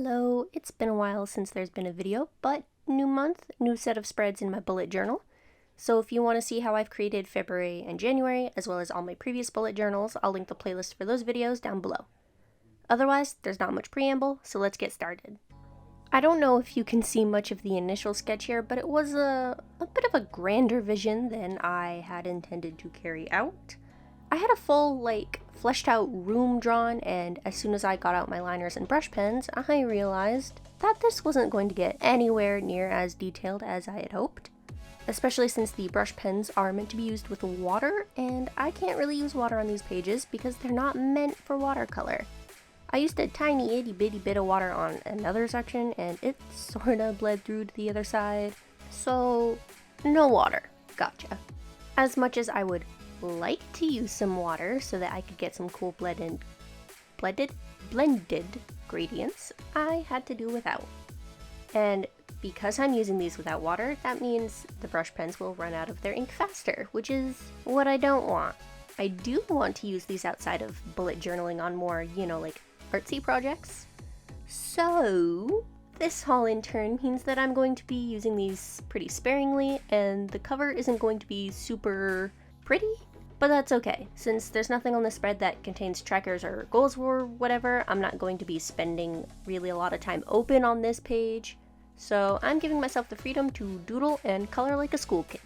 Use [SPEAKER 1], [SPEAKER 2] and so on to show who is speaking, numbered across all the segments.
[SPEAKER 1] Hello, it's been a while since there's been a video, but new month, new set of spreads in my bullet journal. So if you want to see how I've created February and January, as well as all my previous bullet journals, I'll link the playlist for those videos down below. Otherwise, there's not much preamble, so let's get started. I don't know if you can see much of the initial sketch here, but it was a bit of a grander vision than I had intended to carry out. I had a full, fleshed out room drawn, and as soon as I got out my liners and brush pens, I realized that this wasn't going to get anywhere near as detailed as I had hoped. Especially since the brush pens are meant to be used with water, and I can't really use water on these pages because they're not meant for watercolor. I used a tiny itty bitty bit of water on another section, and it sorta bled through to the other side, so no water. Gotcha. As much as I would like to use some water so that I could get some cool blended gradients, I had to do without. And because I'm using these without water, that means the brush pens will run out of their ink faster, which is what I don't want. I do want to use these outside of bullet journaling on more, artsy projects. So this haul in turn means that I'm going to be using these pretty sparingly, and the cover isn't going to be super pretty. But that's okay, since there's nothing on the spread that contains trackers or goals or whatever. I'm not going to be spending really a lot of time open on this page, so I'm giving myself the freedom to doodle and color like a school kid.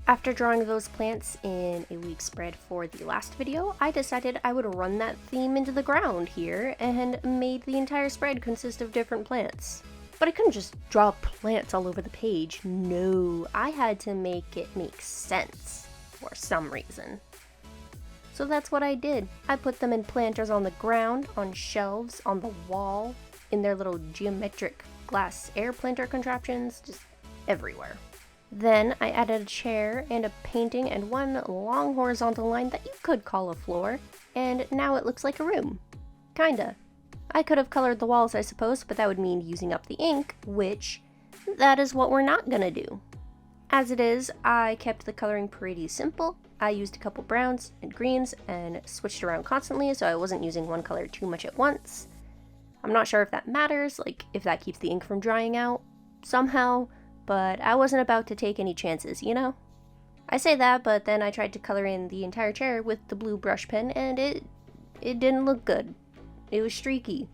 [SPEAKER 1] After drawing those plants in a week spread for the last video, I decided I would run that theme into the ground here and made the entire spread consist of different plants. But I couldn't just draw plants all over the page. No, I had to make it make sense for some reason. So that's what I did. I put them in planters on the ground, on shelves, on the wall, in their little geometric glass air planter contraptions, just everywhere. Then I added a chair and a painting and one long horizontal line that you could call a floor, and now it looks like a room. Kinda. I could have colored the walls, I suppose, but that would mean using up the ink, which that is what we're not gonna do. As it is, I kept the coloring pretty simple. I used a couple browns and greens and switched around constantly so I wasn't using one color too much at once. I'm not sure if that matters, if that keeps the ink from drying out somehow, but I wasn't about to take any chances, you know? I say that, but then I tried to color in the entire chair with the blue brush pen and it didn't look good. It was streaky.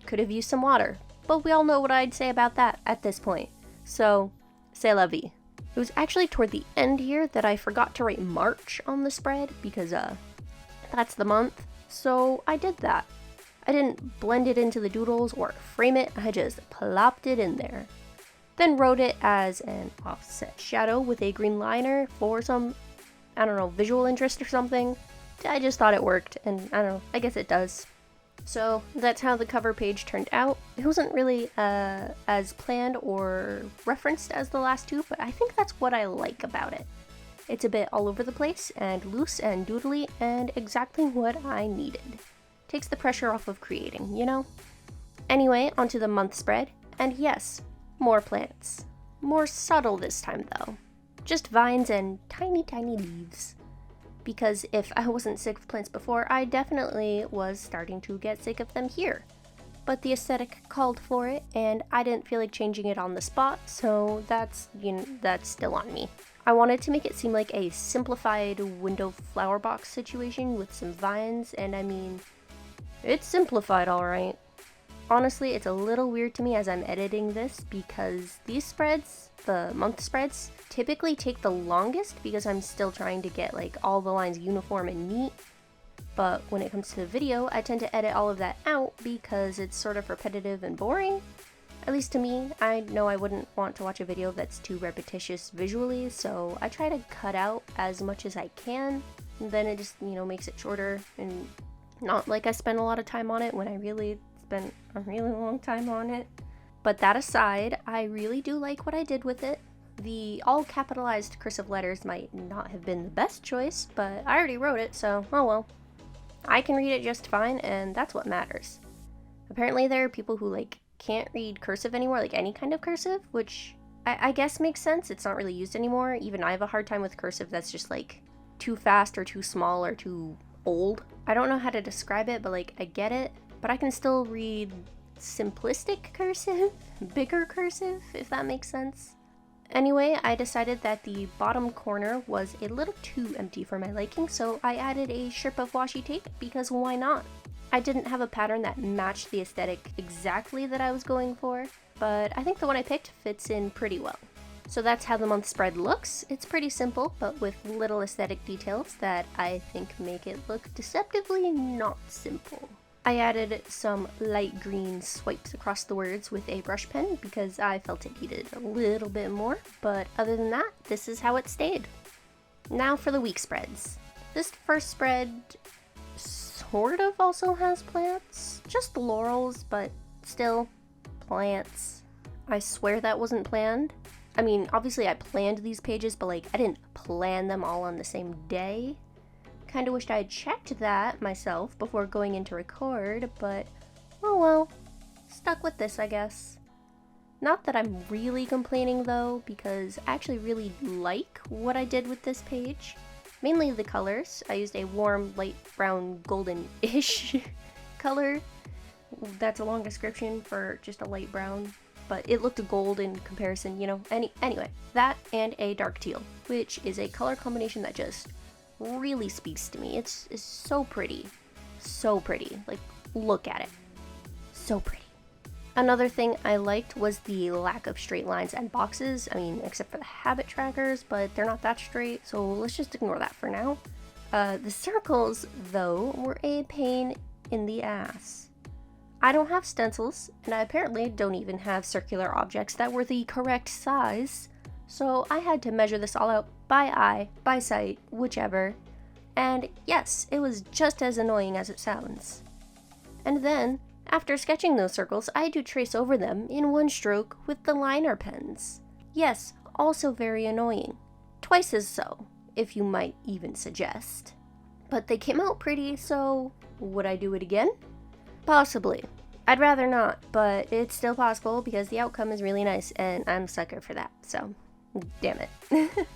[SPEAKER 1] Could have used some water, but we all know what I'd say about that at this point. So, c'est la vie. It was actually toward the end here that I forgot to write March on the spread because that's the month, so I did that. I didn't blend it into the doodles or frame it, I just plopped it in there. Then wrote it as an offset shadow with a green liner for some, visual interest or something. I just thought it worked, and I guess it does. So that's how the cover page turned out. It wasn't really as planned or referenced as the last two, but I think that's what I like about it. It's a bit all over the place and loose and doodly and exactly what I needed. Takes the pressure off of creating, you know? Anyway, onto the month spread, and yes, more plants. More subtle this time though. Just vines and tiny leaves. Because if I wasn't sick of plants before, I definitely was starting to get sick of them here. But the aesthetic called for it, and I didn't feel like changing it on the spot, so that's still on me. I wanted to make it seem like a simplified window flower box situation with some vines, and it's simplified alright. Honestly, it's a little weird to me as I'm editing this because these spreads, the month spreads, typically take the longest because I'm still trying to get all the lines uniform and neat. But when it comes to the video, I tend to edit all of that out because it's sort of repetitive and boring. At least to me. I know I wouldn't want to watch a video that's too repetitious visually, so I try to cut out as much as I can. And then it just, makes it shorter and not like I spend a lot of time on it when I really spent a really long time on it. But that aside, I really do like what I did with it. The all capitalized cursive letters might not have been the best choice, but I already wrote it, so oh well. I can read it just fine, and that's what matters. Apparently there are people who can't read cursive anymore, any kind of cursive, which I guess makes sense. It's not really used anymore. Even I have a hard time with cursive that's just too fast or too small or too old. I don't know how to describe it, but I get it. But I can still read simplistic cursive, bigger cursive, if that makes sense. Anyway, I decided that the bottom corner was a little too empty for my liking, so I added a strip of washi tape because why not? I didn't have a pattern that matched the aesthetic exactly that I was going for, but I think the one I picked fits in pretty well. So that's how the month spread looks. It's pretty simple, but with little aesthetic details that I think make it look deceptively not simple. I added some light green swipes across the words with a brush pen because I felt it needed a little bit more, but other than that, this is how it stayed. Now for the week spreads. This first spread sort of also has plants, just laurels, but still plants. I swear that wasn't planned. I mean, obviously I planned these pages, but like I didn't plan them all on the same day. Kinda wished I had checked that myself before going in to record, but oh well, stuck with this I guess. Not that I'm really complaining though, because I actually really like what I did with this page. Mainly the colors. I used a warm, light brown, golden-ish color. That's a long description for just a light brown, but it looked gold in comparison, you know. Anyway, that and a dark teal, which is a color combination that just really speaks to me. It's so pretty. So pretty. Like, look at it. So pretty. Another thing I liked was the lack of straight lines and boxes. I mean, except for the habit trackers, but they're not that straight, so let's just ignore that for now. The circles, though, were a pain in the ass. I don't have stencils, and I apparently don't even have circular objects that were the correct size, so I had to measure this all out by eye, by sight, whichever, and yes, it was just as annoying as it sounds. And then, after sketching those circles, I had to trace over them in one stroke with the liner pens. Yes, also very annoying. Twice as so, if you might even suggest. But they came out pretty, so would I do it again? Possibly. I'd rather not, but it's still possible because the outcome is really nice and I'm a sucker for that, so damn it.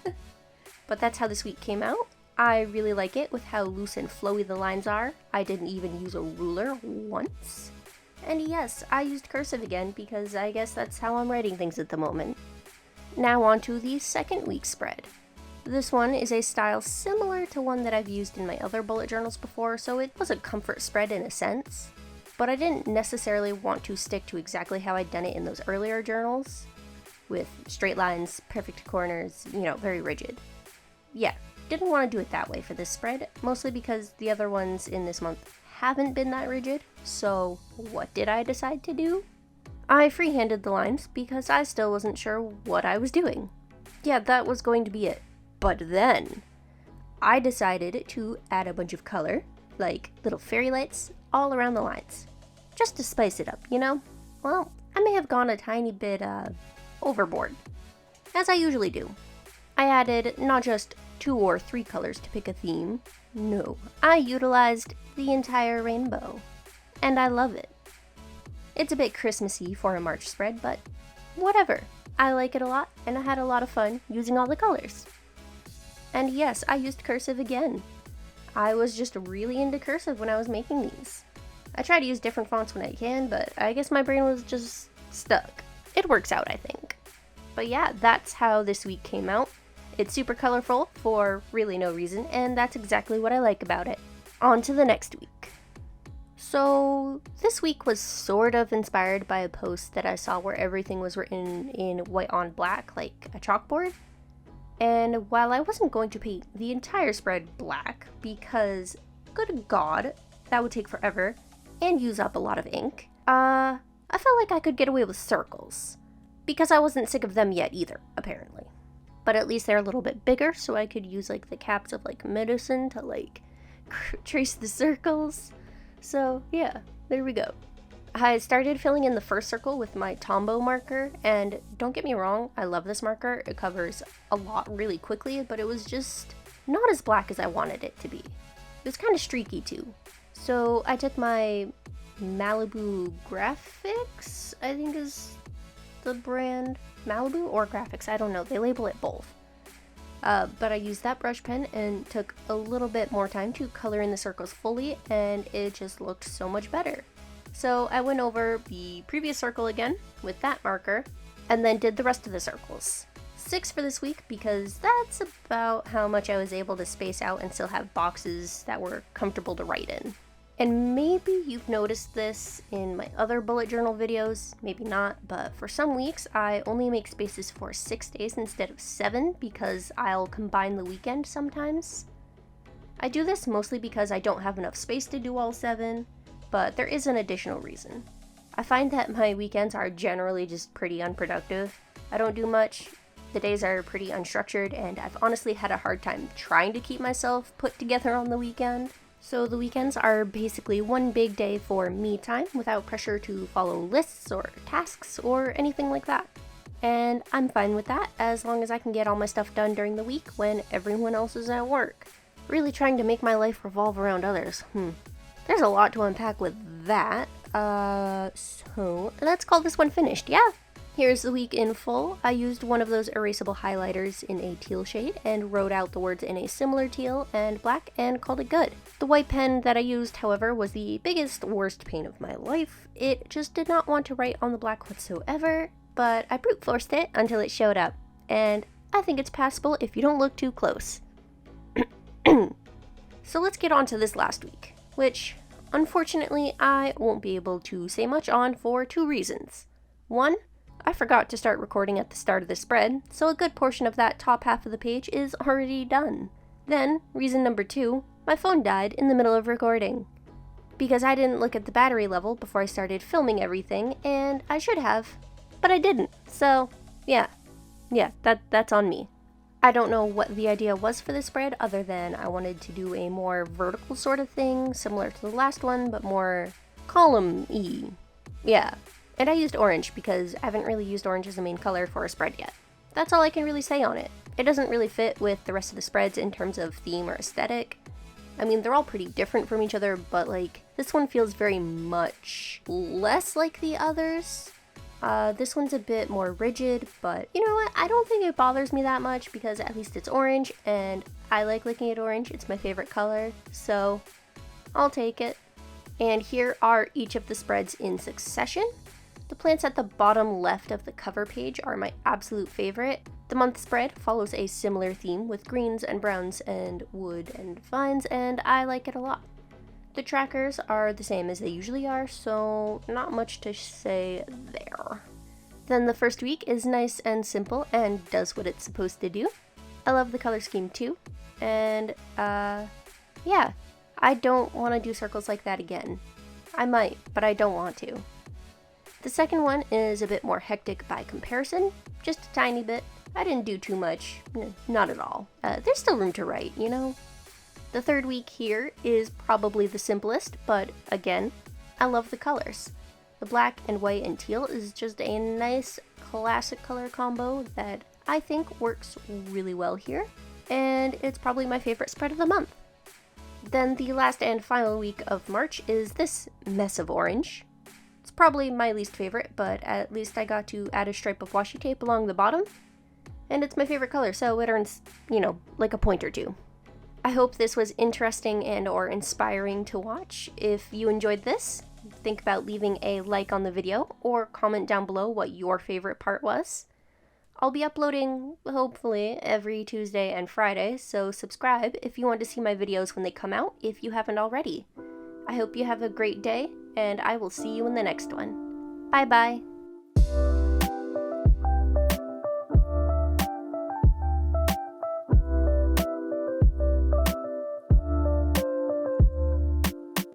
[SPEAKER 1] But that's how this week came out. I really like it with how loose and flowy the lines are. I didn't even use a ruler once. And yes, I used cursive again because I guess that's how I'm writing things at the moment. Now on to the second week spread. This one is a style similar to one that I've used in my other bullet journals before, so it was a comfort spread in a sense. But I didn't necessarily want to stick to exactly how I'd done it in those earlier journals, with straight lines, perfect corners, you know, very rigid. Yeah, didn't want to do it that way for this spread, mostly because the other ones in this month haven't been that rigid, so what did I decide to do? I freehanded the lines because I still wasn't sure what I was doing. Yeah, that was going to be it. But then, I decided to add a bunch of color, like little fairy lights, all around the lines. Just to spice it up, you know? Well, I may have gone a tiny bit, overboard. As I usually do. I added not just 2 or 3 colors to pick a theme. No, I utilized the entire rainbow. And I love it. It's a bit Christmassy for a March spread, but whatever. I like it a lot, and I had a lot of fun using all the colors. And yes, I used cursive again. I was just really into cursive when I was making these. I try to use different fonts when I can, but I guess my brain was just stuck. It works out, I think. But yeah, that's how this week came out. It's super colorful for really no reason, and that's exactly what I like about it. On to the next week. So, this week was sort of inspired by a post that I saw where everything was written in white on black, like a chalkboard. And while I wasn't going to paint the entire spread black, because, good God, that would take forever, and use up a lot of ink, I felt like I could get away with circles. Because I wasn't sick of them yet either, apparently. But at least they're a little bit bigger, so I could use like the caps of like medicine to like trace the circles. So yeah, there we go. I started filling in the first circle with my Tombow marker, and don't get me wrong, I love this marker. It covers a lot really quickly, but it was just not as black as I wanted it to be. It was kind of streaky too. So I took my Malibu Graphics, I think is the brand. Malibu or Graphics, I don't know. They label it both. But I used that brush pen and took a little bit more time to color in the circles fully, and it just looked so much better. So I went over the previous circle again with that marker, and then did the rest of the circles. 6 for this week because that's about how much I was able to space out and still have boxes that were comfortable to write in. And maybe you've noticed this in my other bullet journal videos, maybe not, but for some weeks I only make spaces for 6 days instead of 7 because I'll combine the weekend sometimes. I do this mostly because I don't have enough space to do all 7, but there is an additional reason. I find that my weekends are generally just pretty unproductive. I don't do much. The days are pretty unstructured, and I've honestly had a hard time trying to keep myself put together on the weekend. So the weekends are basically one big day for me time without pressure to follow lists or tasks or anything like that. And I'm fine with that as long as I can get all my stuff done during the week when everyone else is at work. Really trying to make my life revolve around others. There's a lot to unpack with that. So let's call this one finished, yeah? Here's the week in full. I used one of those erasable highlighters in a teal shade and wrote out the words in a similar teal and black and called it good. The white pen that I used, however, was the biggest, worst pain of my life. It just did not want to write on the black whatsoever, but I brute forced it until it showed up, and I think it's passable if you don't look too close. So let's get on to this last week, which, unfortunately, I won't be able to say much on for 2 reasons. 1, I forgot to start recording at the start of the spread, so a good portion of that top half of the page is already done. Then, reason number 2, my phone died in the middle of recording. Because I didn't look at the battery level before I started filming everything, and I should have, but I didn't. So, yeah, that's on me. I don't know what the idea was for this spread other than I wanted to do a more vertical sort of thing, similar to the last one, but more column-y. Yeah. And I used orange because I haven't really used orange as a main color for a spread yet. That's all I can really say on it. It doesn't really fit with the rest of the spreads in terms of theme or aesthetic. I mean, they're all pretty different from each other, but like, this one feels very much less like the others. This one's a bit more rigid, but you know what? I don't think it bothers me that much because at least it's orange, and I like looking at orange. It's my favorite color, so I'll take it. And here are each of the spreads in succession. The plants at the bottom left of the cover page are my absolute favorite. The month spread follows a similar theme with greens and browns and wood and vines, and I like it a lot. The trackers are the same as they usually are, so not much to say there. Then the first week is nice and simple and does what it's supposed to do. I love the color scheme too, and yeah, I don't want to do circles like that again. I might, but I don't want to. The second one is a bit more hectic by comparison, just a tiny bit. I didn't do too much, not at all. There's still room to write, you know? The third week here is probably the simplest, but again, I love the colors. The black and white and teal is just a nice classic color combo that I think works really well here, and it's probably my favorite spread of the month. Then the last and final week of March is this mess of orange. It's probably my least favorite, but at least I got to add a stripe of washi tape along the bottom. And it's my favorite color, so it earns, like a point or 2. I hope this was interesting and or inspiring to watch. If you enjoyed this, think about leaving a like on the video or comment down below what your favorite part was. I'll be uploading, hopefully, every Tuesday and Friday, so subscribe if you want to see my videos when they come out if you haven't already. I hope you have a great day, and I will see you in the next one. Bye bye!